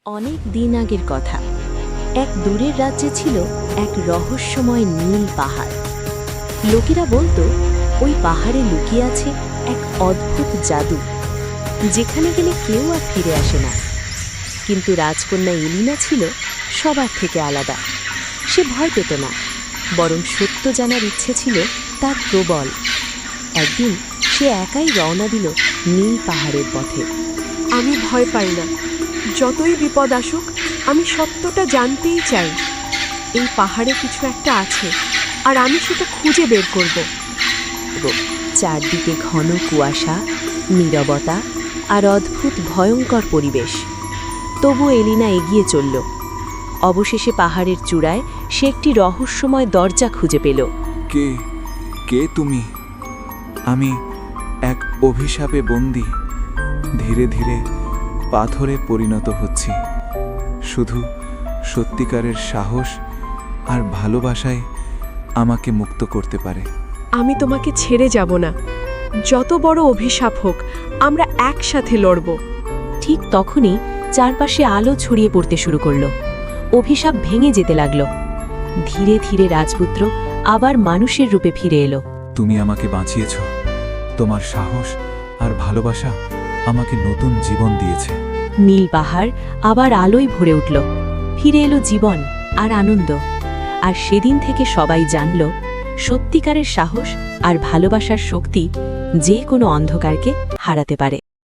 অনেক দিন আগের কথা। এক দূরের রাজ্যে ছিল এক রহস্যময় নীল পাহাড়। লোকেরা বলতো ওই পাহাড়ে লুকিয়ে আছে এক অদ্ভুত জাদু, যেখানে গেলে কেউ আর ফিরে আসে না। কিন্তু রাজকন্যা এলিনা ছিল সবার থেকে আলাদা। সে ভয় পেত না, বরং সত্য জানার ইচ্ছে ছিল তার প্রবল। একদিন সে একাই রওনা দিল নীল পাহাড়ের পথে। আমি ভয় পাই না, যতই বিপদ আসুক আমি সত্যটা জানতেই চাই। এই পাহাড়ে কিছু একটা আছে, আর আমি সেটা খুঁজে বের করব। চারদিকে ঘন কুয়াশা, নীরবতা আর অদ্ভুত ভয়ঙ্কর পরিবেশ। তবু এলিনা এগিয়ে চলল। অবশেষে পাহাড়ের চূড়ায় সে একটি রহস্যময় দরজা খুঁজে পেল। কে কে তুমি? আমি এক অভিশাপে বন্দী, ধীরে ধীরে পাথরে পরিণত হচ্ছি। শুধু সত্যিকারের সাহস আর ভালোবাসায় আমাকে মুক্ত করতে পারে। আমি তোমাকে ছেড়ে যাব না, যত বড় অভিশাপ হোক আমরা একসাথে লড়ব। ঠিক তখনই চারপাশে আলো ছড়িয়ে পড়তে শুরু করল। অভিশাপ ভেঙে যেতে লাগল। ধীরে ধীরে রাজপুত্র আবার মানুষের রূপে ফিরে এলো। তুমি আমাকে বাঁচিয়েছ। তোমার সাহস আর ভালোবাসা আমাকে নতুন জীবন দিয়েছে। নীল পাহাড় আবার আলোয় ভরে উঠল। ফিরে এলো জীবন আর আনন্দ। আর সেদিন থেকে সবাই জানল, সত্যিকারের সাহস আর ভালোবাসার শক্তি যে কোনো অন্ধকারকে হারাতে পারে।